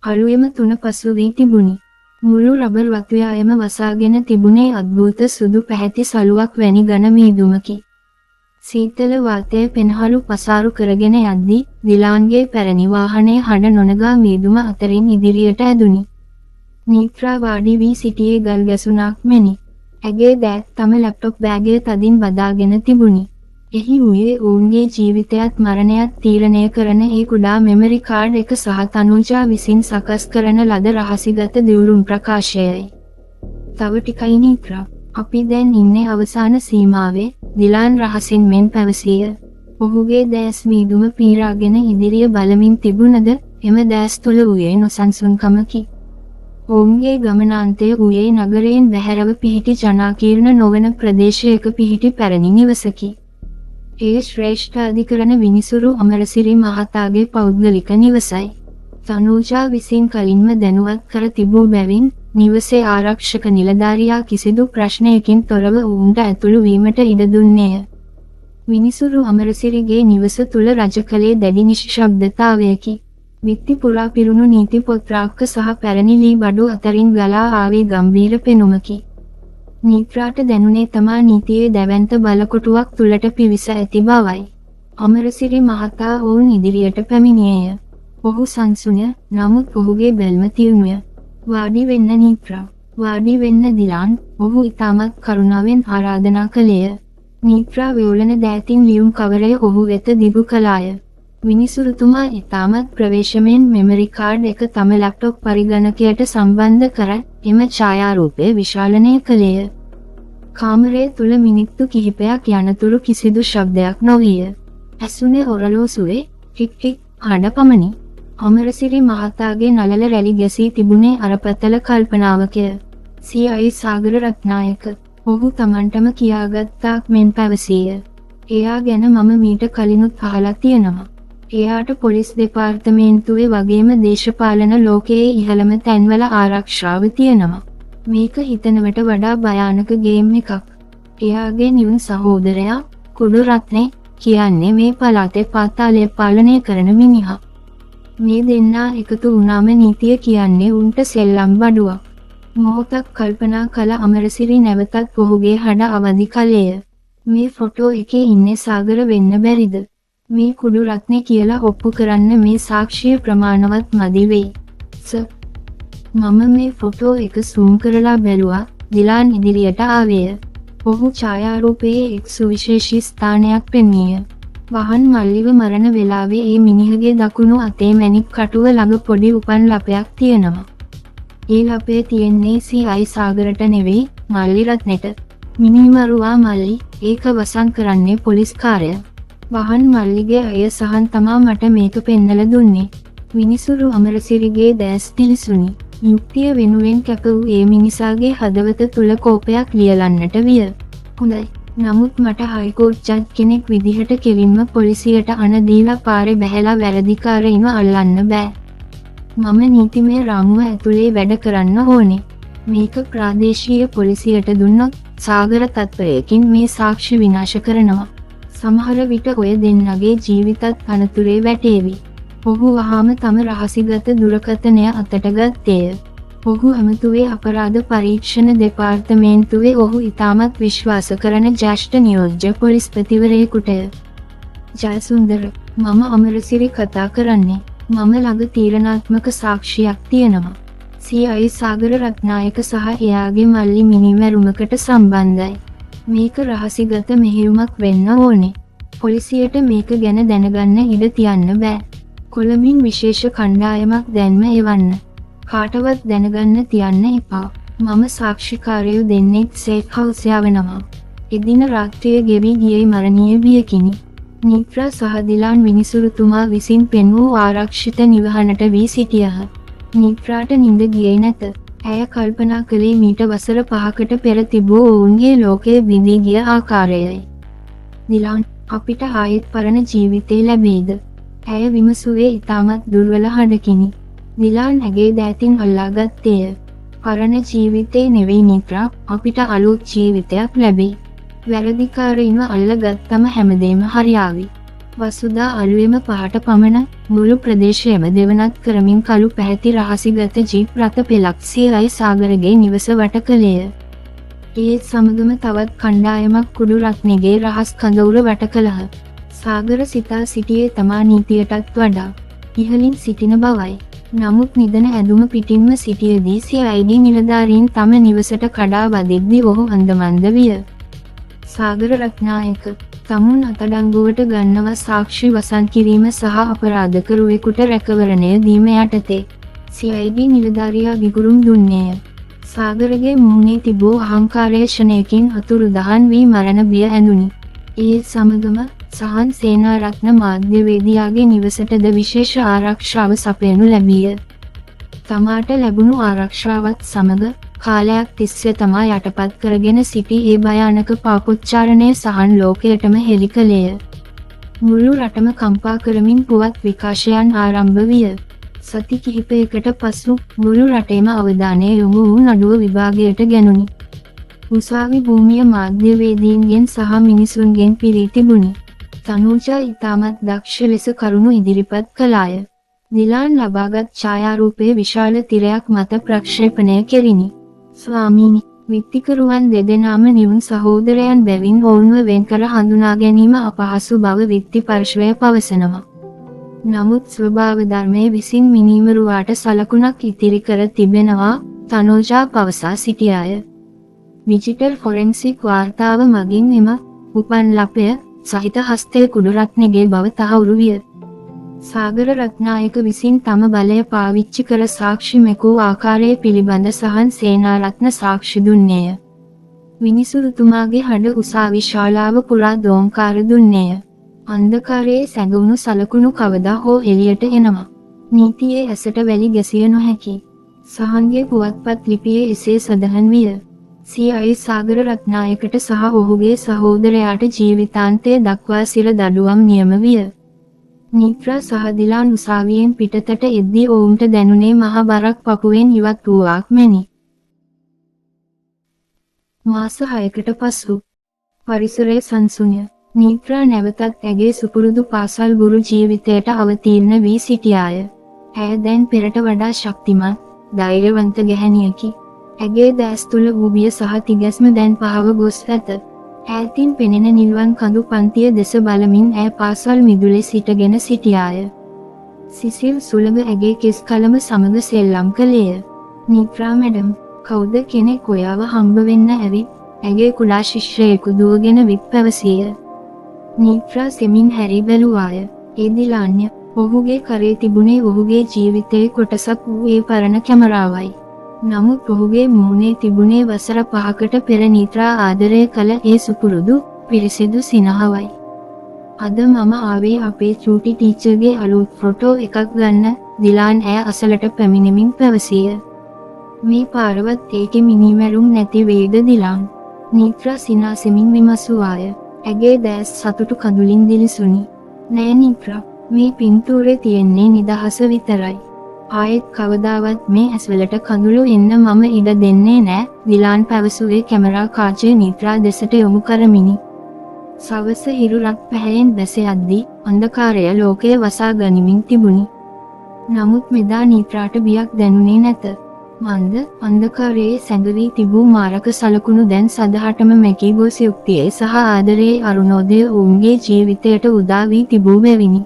අලුයම 3 පසු වී තිබුණි. මුළු රබර් වතුයායම වසාගෙන තිබුණේ අද්භූත සුදු පැහැති සලුවක් වැනි ඝන මීදුමකි. සීතල වාතය පෙනහළු පසාරු කරගෙන යද්දී දිලාන්ගේ පැරණි වාහනයේ හඬ නොනගා මීදුම අතරින් ඉදිරියට ඇදුණි. නීත්‍රා වාඩි වී සිටියේ ගල් ගැසුණක් මෙනි. ඇගේ දෑත් තම ලැප්ටොප් බෑගය තදින් බදාගෙන තිබුණි. එහි වූයේ ඔවුන්ගේ ජීවිතයත් මරණයත් තීරණය කරන ඒ කුඩා මෙමරි කාඩ් එක සහ තනුජා විසින් සකස් කරන ලද රහසිගත දියුරුම් ප්‍රකාශයයි. තව ටිකයි නීත්‍රා. අපි දැන් ඉන්නේ අවසාන සීමාවේ, දිලාන් රහසින් මෙන් පැවසිය. ඔහුගේ දැස් මීදුම පීරාගෙන ඉදිරිය බලමින් තිබුණද, එම දැස් තුළ වූයේ නොසන්සුන්කමකි. ඔවුන්ගේ ගමනාන්තය වූයේ නගරයෙන් බැහැරව පිහිටි ජනාකීර්ණ නොවන ප්‍රදේශයක පිහිටි පැරණි නිවසකි. ඒ ශ්‍රේෂ්ඨ අධිකරණ විනිසුරු අමරසිරි මහතාගේ පෞද්ගලික නිවසයි. තනුජා විසින් කලින්ම දැනුවත් කර තිබූ බැවින් නිවසේ ආරක්ෂක නිලධාරියා කිසිදු ප්‍රශ්නයකින් තොරව ඔවුන්ට ඇතුළු වීමට ඉඩ දුන්නේය. විනිසුරු අමරසිරිගේ නිවස තුල රජ කලේ දැඩි නිශ්ශබ්දතාවයකි. විත්ති පුරා පිරුණු නීති පොත්‍රාක්ක සහ පැරණි ලී බඩු අතරින් ගලා ආවේ ගම්භීර පෙනුමකි. නීත්‍රාට දැනුනේ තමා නීතියේ දැවැන්ත බලකොටුවක් තුලට පිවිස ඇති බවයි. අමරසිරි මහතා ඔවුන් ඉදිරියට පැමිණියේය. ඔහු සංසුන්ය, නමුත් ඔහුගේ බැල්ම තියුණුය. වාඩි වෙන්න නීත්‍රා. වාඩි වෙන්න දිලාන්, ඔහු ඉතාමත් කරුණාවෙන් ආරාධනා කළේය. නීත්‍රා වේලන දෑතින් ලියුම් කවරය ඔහු වෙත දිගු කළාය. විනිසුරුතුමා ඉතාමත් ප්‍රවේශමෙන් මෙමරි කාඩ් එක තම ලැප්ටොප් පරිගණකයට සම්බන්ධ කර එම ඡායාරූපය විශාලනය කළේය. කාමරය තුල මිනිත්තු කිහිපයක් යනතුරු කිසිදු ශබ්දයක් නොවිය. ඇසුනේ ඔරලෝසුවේ ටික් ටික් හඬ පමණි. අමරසිරි මහතාගේ නළල රැලි ගැසී තිබුණේ අරපතල කල්පනාවකය. CI සාගර රත්නායක. ඔහු Tamanටම කියාගත්තාක් මෙන් පැවසීය. එයා ගැන මම මීට කලිනුත් අහලා තියෙනවා. එයාට පොලිස් දෙපාර්තමේන්තුවේ වගේම දේශපාලන ලෝකයේ ඉහළම තැන්වල ආරක්ෂාව තියෙනවා. මේක හිතනවට වඩා භයානක ගේම් එකක්. එයාගේ නිවුන් සහෝදරයා කුඩු රත්නේ කියන්නේ මේ පළාතේ පාතාලය පාලනය කරන මිනිහා. මේ දෙන්නා එකතු වුණාම නීතිය කියන්නේ උන්ට සෙල්ලම් බඩුවක්. මොහොතක් කල්පනා කළ අමරසිරි නැවතත් ඔහුගේ හඬ අවදි කළේය. මේ ෆොටෝ එකේ ඉන්නේ සාගර වෙන්න බැරිද? මේ කුඩු රත්නේ කියලා ඔප්පු කරන්න මේ සාක්ෂිය ප්‍රමාණවත් මදි වෙයි. සර්, මම මේ ෆොටෝ එක සූම් කරලා බැලුවා. දිලාන් ඉදිරියට ආවේය. ඔහු ඡායාරූපයේ එක් සුවිශේෂී ස්ථානයක් පෙන්වීය. වහන් මල්ලිව මරණ වෙලාවේ ඒ මිනිහගේ දකුණු අතේ මැණික් කටුව ළඟ පොඩි උපන් ලපයක් තියෙනවා. ඒ ලපේ තියෙන්නේ CI සාගරට නෙවෙයි, මල්ලි රත්නෙට. මිනිමරුවා මල්ලි, ඒක වසන් කරන්නේ පොලිස් කාර්යය. වහන් මල්ලිගේ අය සහන් තමා මට මේක පෙන්නලා දුන්නේ. විනිසුරු අමරසිරිගේ දැස් දිලිසුනි. යුක්තිය වෙනුවෙන් කැප වූ ඒ මිනිසාගේ හදවත තුල කෝපයක් ලියලන්නට විය. හොඳයි. නමුත් මට හයිකෝර්ට් ජජ් කෙනෙක් විදිහට කෙලින්ම පොලිසියට අණ දීලා පාරේ බැහැලා වැරදිකාරයින්ව අල්ලන්න බෑ. මම නීතිමය රාමුව ඇතුලේ වැඩ කරන්න ඕනේ. මේක ප්‍රාදේශීය පොලිසියට දුන්නොත් සාගර තත්ත්වයකින් මේ සාක්ෂි විනාශ කරනවා. සමහර විට ඔය දෙන්නගේ ජීවිතත් අනතුරේ වැටේවි. ඔහු වහාම තම රහසිගත දුරකථනය අතට ගත්තේය. ඔහු අමතුවේ අපරාධ පරීක්ෂණ දෙපාර්තමේන්තුවේ ඔහු ඉතාමත් විශ්වාස කරන ජ්‍යෙෂ්ඨ නියෝජ්‍ය පොලිස්පතිවරයෙකුටය. ජයසුන්දර, මම අමරසිරි කතා කරන්නේ. මම ළඟ තීරණාත්මක සාක්ෂියක් තියෙනවා. CI සාගර රත්නායක සහ එයාගේ මල්ලි මිනිමැරුමකට සම්බන්ධයි. මේක රහසිගත මෙහෙයුමක් වෙන්න ඕනේ. පොලිසියට මේක ගැන දැනගන්න ඉඩ තියන්න බෑ. කොළඹින් විශේෂ කණ්ඩායමක් දැන්ම එවන්න. කාටවත් දැනගන්න තියන්න එපා. මම සාක්ෂිකාරයෝ දෙන්නෙක් සේෆ් හවුස් යවනවා. එදින රාත්‍රියේ ගෙවි ගියේ මරණීය බියකිනි. නීත්‍රා සහ දිලාන් විනිසුරුතුමා විසින් පෙන් වූ ආරක්ෂිත නිවහනට වී සිටියහ. නීත්‍රාට නිින්ද ගියේ නැත. ඇය කල්පනා කළේ මීට වසර 5කට පෙර තිබූ ඔවුන්ගේ ලෝකයේ බිඳී ගිය ආකාරයයි. දිලාන්, අපිට ආයෙත් පරණ ජීවිතේ ලැබෙයිද? ඇය විමසුවේ ඉතාමත් දුර්වල හඬකිනි. දිලාන් ඇගේ දෑතින් අල්ලාගත්තේය. පරණ ජීවිතේ නෙවෙයි නීත්‍රා, අපිට අලුත් ජීවිතයක් ලැබෙයි. වැරදිකාරයින්ව අල්ලගත්තම හැමදේම හරියාවි. වසුදා අලුයම පහට පමණ මුළු ප්‍රදේශයම දෙවනත් කරමින් කළු පැහැති රහසිගත ජීප් රථ පෙළක් සියයි සාගරගේ නිවස වට කළේය. ඒත් සමගම තවත් කණ්ඩායමක් කුඩු රත්නගේ රහස් කඳවුර වට කළහ. සාගර සිතා සිටියේ තමා නීතියටත් වඩා ඉහළින් සිටින බවයි. නමුත් නිදන ඇඳුම පිටින්ම සිටියදී CID නිලධාරීන් තම නිවසට කඩා වදිද්දී ඔහු අන්දමන්ද විය. සාගර රත්නායක තමුන් අතඩංගුවට ගන්නව සාක්ෂි වසන් කිරීම සහ අපරාධකරුවෙකුට රැකවරණය දීම යටතේ CID නිලධාරියා විගුරුම් දුන්නේය. සාගරගේ මුහුණේ තිබූ අහංකාරයේ ක්ෂණයකින් අතුරුදහන් වී මරණ බිය ඇඳුනි. ඒ සමගම සහන් සේනාරත්න මාධ්‍යවේදියාගේ නිවසටද විශේෂ ආරක්ෂාව සපයනු ලැබිය. තමාට ලැබුණු ආරක්ෂාවත් සමග කාලයක් තිස්සේ තමා යටපත් කරගෙන සිටි ඒ භයානක පාපොච්චාරණය සහන් ලෝකයටම හෙළි කළේය. මුළු රටම කම්පා කරමින් පුවත් විකාශයන් ආරම්භ විය. සති කිහිපයකට පසු මුළු රටේම අවධානය යොමු වූ නඩුව විභාගයට ගැනුණි. උසාවි භූමිය මාධ්‍යවේදීන්ගෙන් සහ මිනිසුන්ගෙන් පිරී තිබුණි. තනූජා ඉතාමත් දක්ෂ ලෙස කරුණු ඉදිරිපත් කළාය. දිලාන් ලබාගත් ඡායාරූපයේ විශාල තිරයක් මත ප්‍රක්ෂේපණය කෙරිණි. ස්වාමීනි, විත්තිකරුවන් දෙදෙනාම නිවුන් සහෝදරයන් බැවින් ඔවුන්ව වෙන්කර හඳුනා ගැනීම අපහසු බව විත්ති පර්ශ්වය පවසනවා. නමුත් ස්වභාව ධර්මයේ විසින් මිනීමරුවාට සලකුණක් ඉතිරි කර තිබෙනවා, තනෝජා පවසා සිටියාය. ඩිජිටල් ෆොරෙන්සික් වාර්තාව මගින් එම උපන් ලපය සහිත හස්තය කුඩු රත්නගේ බව තහවුරු විය. සාගර රත්නායක විසින් තම බලය පාවිච්චි කර සාක්ෂි මෙකූ ආකාරයේ පිළිබඳ සහන් සේනාරත්න සාක්ෂි දුන්නේය. විනිසුරුතුමාගේ හඬ උසාවි ශාලාව පුරා දෝංකාර දුන්නේය. අන්ධකාරයේ සැඟවුණු සලකුණු කවදා හෝ එළියට එනවා. නීතියේ ඇසට වැලි ගැසිය නොහැකි. සහන්ගේ පුවත්පත් ලිපියේ එසේ සඳහන් විය. CI සාගර රත්නායකට සහ ඔහුගේ සහෝදරයාට ජීවිතාන්තය දක්වා සිර දඩුවම් නියම විය. නිත්‍රා සහ දිලාන් උසාවියෙන් පිටතට එද්දී ඔවුන්ට දැනුනේ මහ බරක් පපුවෙන් ඉවත් වූවක් මෙනි. මාස 6කට පසු පරිසරයේ සංසුන්ය. නිත්‍රා නැවතත් ඇගේ සුපුරුදු පාසල් ගුරු ජීවිතයට අවතීර්ණ වී සිටියාය. ඇය දැන් පෙරට වඩා ශක්තිමත්, ධෛර්යවන්ත ගැහැණියකි. ඇගේ දැස් තුල උබිය සහ තිගැස්ම දැන් පහව ගොස් ඇත. ඈතින් පෙනෙන නිල්වන් කඳු පන්තිය දෙස බලමින් ඇය පාසල් මිදුලේ සිටගෙන සිටියාය. සිසිල් සුළඟ ඇගේ කෙස් කලම සමග සෙල්ලම් කළේය. නිත්‍රා මැඩම්, කවුද කෙනෙක් ඔයාව හම්බ වෙන්න ඇවිත්? ඇගේ කුඩා ශිෂ්‍යයෙකු දුවගෙන විත් පැවසිය. නිත්‍රා සෙමින් හැරි බැලුවාය. ඒ දිලාන්‍ය. ඔහුගේ කරේ තිබුණේ ඔහුගේ ජීවිතයේ කොටසක් වූ ඒ පරණ කැමරාවයි. නමුත් ඔහුගේ මුහුණේ තිබුණේ වසර 5කට පෙර නිත්‍රා ආදරය කළ ඒ සුපුරුදු පිරිසිදු සිනහවයි. අද මම ආවේ අපේ චූටි ටීචර්ගේ අලුත් ෆොටෝ එකක් ගන්න, දිලාන් ඇය අසලට පැමිණෙමින් පැවසිය. මේ පාරවත් ඒකේ මිනිමැරුම් නැති වේද දිලාන්? නිත්‍රා සිනාසෙමින් විමසුවාය. ඇගේ දැස් සතුටු කඳුලින් දිලිසුනි. නෑ නිත්‍රා, මේ පින්තූරේ තියෙන්නේ නිදහස විතරයි. ආයෙත් කවදාවත් මේ ඇස්වලට කඳුළු එන්න මම ඉඩ දෙන්නේ නෑ, දිලාන් පැවසුවේ කැමරා කාචය නිත්‍රා දෙසට යොමු කරමිනි. සවස හිරුරක් පැහැයෙන් බැස යද්දී අන්ධකාරය ලෝකය වසා ගනිමින් තිබුණි. නමුත් මෙදා නිත්‍රාට බියක් දැනුනේ නැත. මන්ද අන්ධකාරයේ සැඟවී තිබූ මාරක සලකුණු දැන් සදහටම මැකී ගොස් යුක්තියේ සහ ආදරයේ අරුණෝදය ඔවුන්ගේ ජීවිතයට උදා වී තිබූ බැවිනි.